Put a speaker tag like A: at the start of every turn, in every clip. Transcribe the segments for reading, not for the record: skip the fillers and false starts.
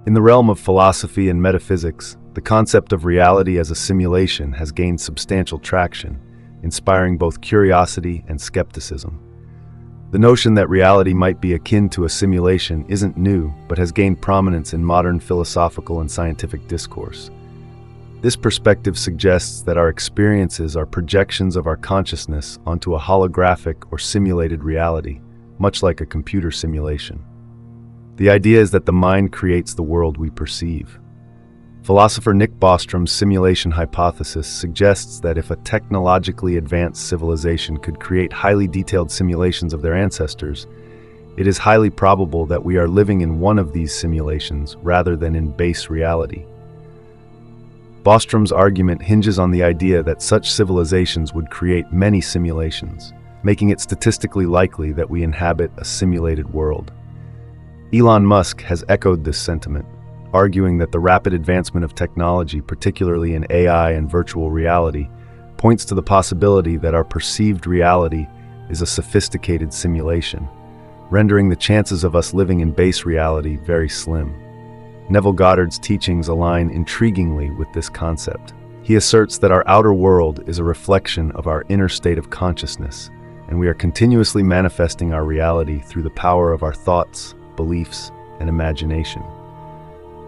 A: In the realm of philosophy and metaphysics, the concept of reality as a simulation has gained substantial traction, inspiring both curiosity and skepticism. The notion that reality might be akin to a simulation isn't new, but has gained prominence in modern philosophical and scientific discourse. This perspective suggests that our experiences are projections of our consciousness onto a holographic or simulated reality, much like a computer simulation. The idea is that the mind creates the world we perceive. Philosopher Nick Bostrom's simulation hypothesis suggests that if a technologically advanced civilization could create highly detailed simulations of their ancestors, it is highly probable that we are living in one of these simulations rather than in base reality. Bostrom's argument hinges on the idea that such civilizations would create many simulations, making it statistically likely that we inhabit a simulated world. Elon Musk has echoed this sentiment, arguing that the rapid advancement of technology, particularly in AI and virtual reality, points to the possibility that our perceived reality is a sophisticated simulation, rendering the chances of us living in base reality very slim. Neville Goddard's teachings align intriguingly with this concept. He asserts that our outer world is a reflection of our inner state of consciousness, and we are continuously manifesting our reality through the power of our thoughts, beliefs, and imagination.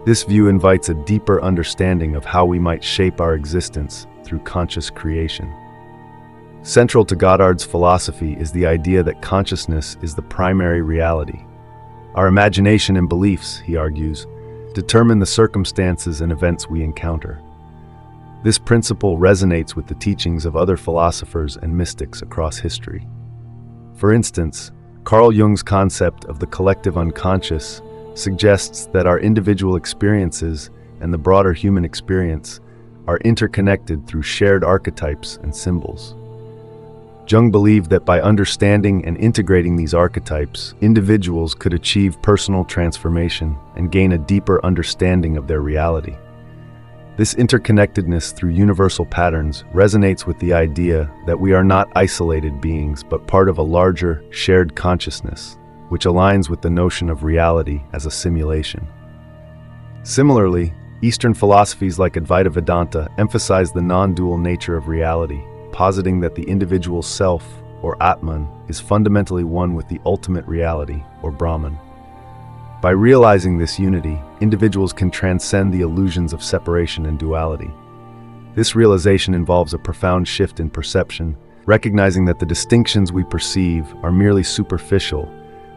A: This view invites a deeper understanding of how we might shape our existence through conscious creation. Central to Goddard's philosophy is the idea that consciousness is the primary reality. Our imagination and beliefs, he argues, determine the circumstances and events we encounter. This principle resonates with the teachings of other philosophers and mystics across history. For instance, Carl Jung's concept of the collective unconscious suggests that our individual experiences and the broader human experience are interconnected through shared archetypes and symbols. Jung believed that by understanding and integrating these archetypes, individuals could achieve personal transformation and gain a deeper understanding of their reality. This interconnectedness through universal patterns resonates with the idea that we are not isolated beings but part of a larger, shared consciousness, which aligns with the notion of reality as a simulation. Similarly, Eastern philosophies like Advaita Vedanta emphasize the non-dual nature of reality, positing that the individual self, or Atman, is fundamentally one with the ultimate reality, or Brahman. By realizing this unity, individuals can transcend the illusions of separation and duality. This realization involves a profound shift in perception, recognizing that the distinctions we perceive are merely superficial,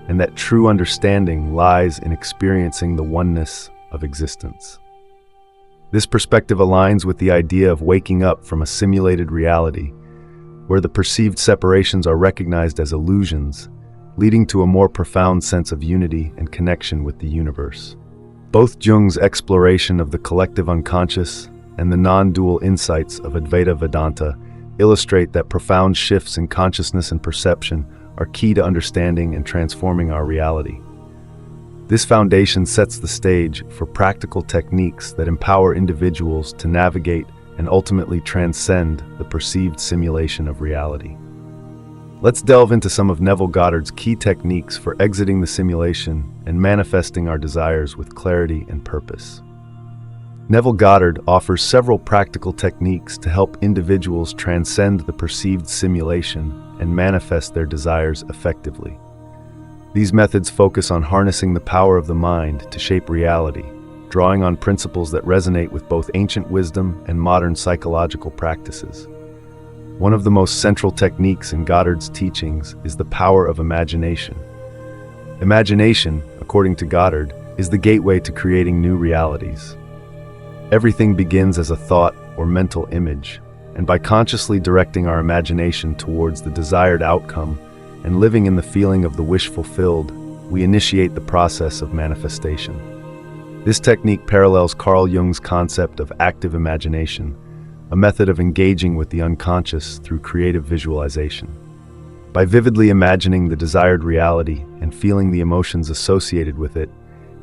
A: and that true understanding lies in experiencing the oneness of existence. This perspective aligns with the idea of waking up from a simulated reality, where the perceived separations are recognized as illusions, leading to a more profound sense of unity and connection with the universe. Both Jung's exploration of the collective unconscious and the non-dual insights of Advaita Vedanta illustrate that profound shifts in consciousness and perception are key to understanding and transforming our reality. This foundation sets the stage for practical techniques that empower individuals to navigate and ultimately transcend the perceived simulation of reality. Let's delve into some of Neville Goddard's key techniques for exiting the simulation and manifesting our desires with clarity and purpose. Neville Goddard offers several practical techniques to help individuals transcend the perceived simulation and manifest their desires effectively. These methods focus on harnessing the power of the mind to shape reality, drawing on principles that resonate with both ancient wisdom and modern psychological practices. One of the most central techniques in Goddard's teachings is the power of imagination. Imagination, according to Goddard, is the gateway to creating new realities. Everything begins as a thought or mental image, and by consciously directing our imagination towards the desired outcome and living in the feeling of the wish fulfilled, we initiate the process of manifestation. This technique parallels Carl Jung's concept of active imagination, a method of engaging with the unconscious through creative visualization. By vividly imagining the desired reality and feeling the emotions associated with it,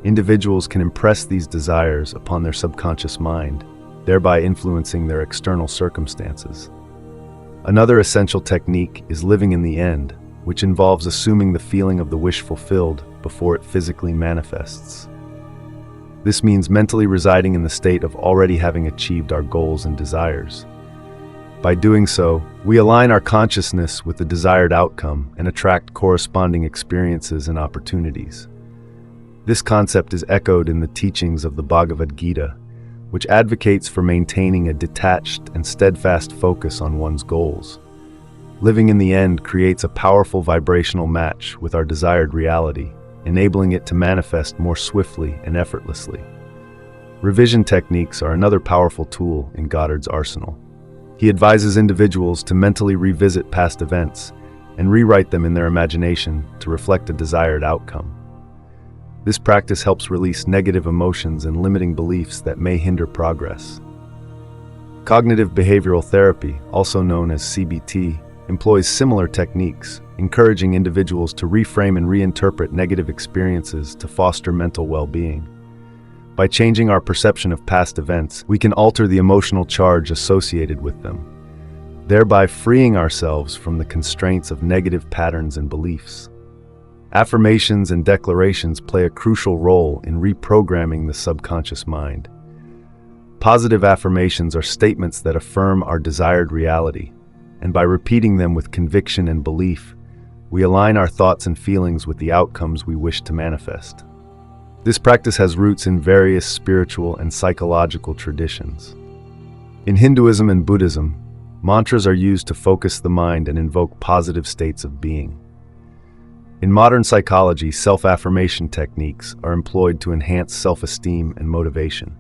A: individuals can impress these desires upon their subconscious mind, thereby influencing their external circumstances. Another essential technique is living in the end, which involves assuming the feeling of the wish fulfilled before it physically manifests. This means mentally residing in the state of already having achieved our goals and desires. By doing so, we align our consciousness with the desired outcome and attract corresponding experiences and opportunities. This concept is echoed in the teachings of the Bhagavad Gita, which advocates for maintaining a detached and steadfast focus on one's goals. Living in the end creates a powerful vibrational match with our desired reality, enabling it to manifest more swiftly and effortlessly. Revision techniques are another powerful tool in Goddard's arsenal. He advises individuals to mentally revisit past events and rewrite them in their imagination to reflect a desired outcome. This practice helps release negative emotions and limiting beliefs that may hinder progress. Cognitive behavioral therapy, also known as CBT, employs similar techniques, encouraging individuals to reframe and reinterpret negative experiences to foster mental well-being. By changing our perception of past events, we can alter the emotional charge associated with them, thereby freeing ourselves from the constraints of negative patterns and beliefs. Affirmations and declarations play a crucial role in reprogramming the subconscious mind. Positive affirmations are statements that affirm our desired reality, and by repeating them with conviction and belief, we align our thoughts and feelings with the outcomes we wish to manifest. This practice has roots in various spiritual and psychological traditions. In Hinduism and Buddhism, mantras are used to focus the mind and invoke positive states of being. In modern psychology, self-affirmation techniques are employed to enhance self-esteem and motivation.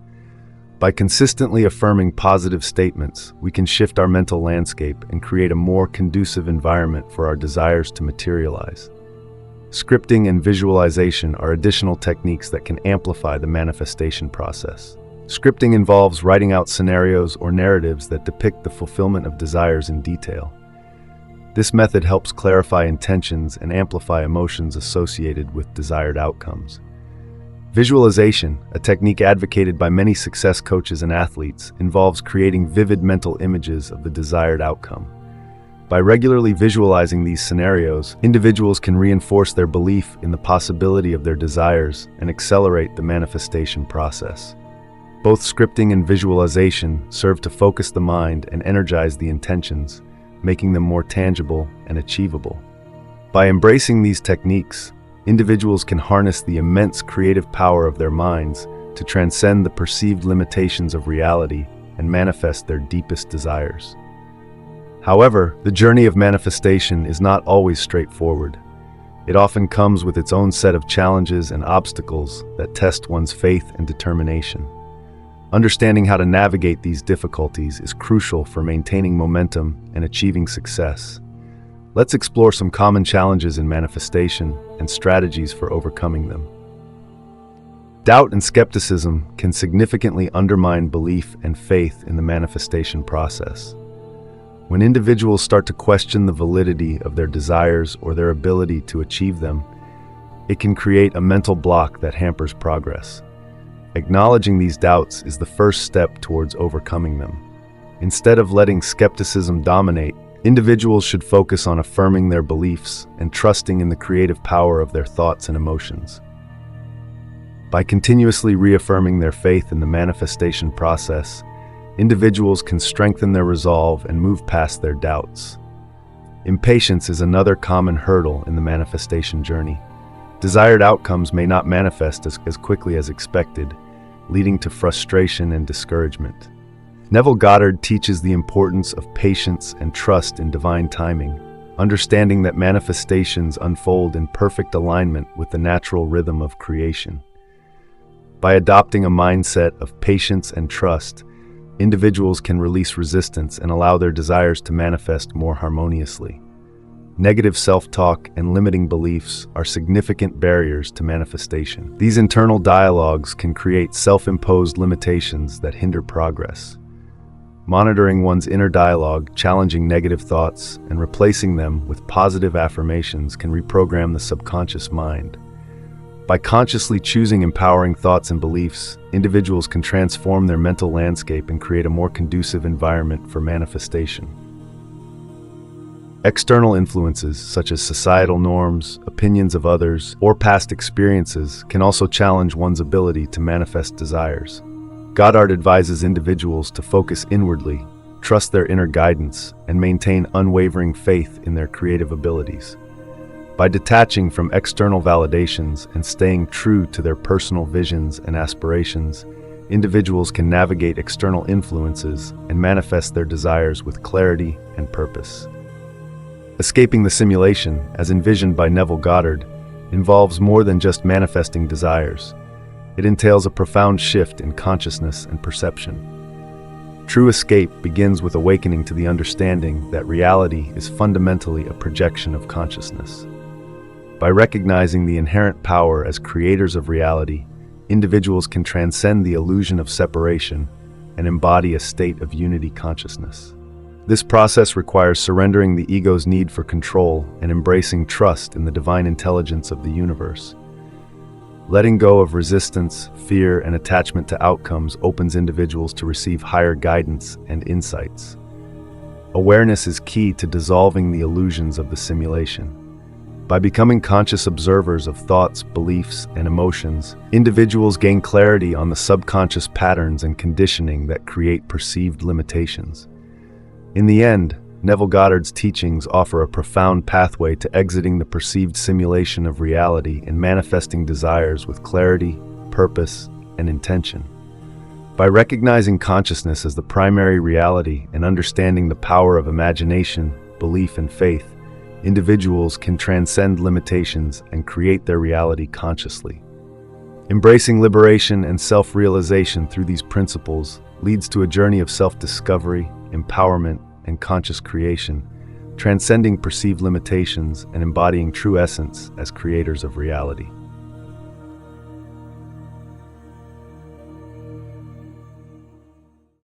A: By consistently affirming positive statements, we can shift our mental landscape and create a more conducive environment for our desires to materialize. Scripting and visualization are additional techniques that can amplify the manifestation process. Scripting involves writing out scenarios or narratives that depict the fulfillment of desires in detail. This method helps clarify intentions and amplify emotions associated with desired outcomes. Visualization, a technique advocated by many success coaches and athletes, involves creating vivid mental images of the desired outcome. By regularly visualizing these scenarios, individuals can reinforce their belief in the possibility of their desires and accelerate the manifestation process. Both scripting and visualization serve to focus the mind and energize the intentions, making them more tangible and achievable. By embracing these techniques, individuals can harness the immense creative power of their minds to transcend the perceived limitations of reality and manifest their deepest desires. However, the journey of manifestation is not always straightforward. It often comes with its own set of challenges and obstacles that test one's faith and determination. Understanding how to navigate these difficulties is crucial for maintaining momentum and achieving success. Let's explore some common challenges in manifestation and strategies for overcoming them. Doubt and skepticism can significantly undermine belief and faith in the manifestation process. When individuals start to question the validity of their desires or their ability to achieve them, it can create a mental block that hampers progress. Acknowledging these doubts is the first step towards overcoming them. Instead of letting skepticism dominate, individuals should focus on affirming their beliefs and trusting in the creative power of their thoughts and emotions. By continuously reaffirming their faith in the manifestation process, individuals can strengthen their resolve and move past their doubts. Impatience is another common hurdle in the manifestation journey. Desired outcomes may not manifest as quickly as expected, leading to frustration and discouragement. Neville Goddard teaches the importance of patience and trust in divine timing, understanding that manifestations unfold in perfect alignment with the natural rhythm of creation. By adopting a mindset of patience and trust, individuals can release resistance and allow their desires to manifest more harmoniously. Negative self-talk and limiting beliefs are significant barriers to manifestation. These internal dialogues can create self-imposed limitations that hinder progress. Monitoring one's inner dialogue, challenging negative thoughts, and replacing them with positive affirmations can reprogram the subconscious mind. By consciously choosing empowering thoughts and beliefs, individuals can transform their mental landscape and create a more conducive environment for manifestation. External influences, such as societal norms, opinions of others, or past experiences, can also challenge one's ability to manifest desires. Goddard advises individuals to focus inwardly, trust their inner guidance, and maintain unwavering faith in their creative abilities. By detaching from external validations and staying true to their personal visions and aspirations, individuals can navigate external influences and manifest their desires with clarity and purpose. Escaping the simulation, as envisioned by Neville Goddard, involves more than just manifesting desires. It entails a profound shift in consciousness and perception. True escape begins with awakening to the understanding that reality is fundamentally a projection of consciousness. By recognizing the inherent power as creators of reality, individuals can transcend the illusion of separation and embody a state of unity consciousness. This process requires surrendering the ego's need for control and embracing trust in the divine intelligence of the universe. Letting go of resistance, fear, and attachment to outcomes opens individuals to receive higher guidance and insights. Awareness is key to dissolving the illusions of the simulation. By becoming conscious observers of thoughts, beliefs, and emotions, individuals gain clarity on the subconscious patterns and conditioning that create perceived limitations. In the end, Neville Goddard's teachings offer a profound pathway to exiting the perceived simulation of reality and manifesting desires with clarity, purpose, and intention. By recognizing consciousness as the primary reality and understanding the power of imagination, belief, and faith, individuals can transcend limitations and create their reality consciously. Embracing liberation and self-realization through these principles leads to a journey of self-discovery, empowerment, and conscious creation, transcending perceived limitations and embodying true essence as creators of reality.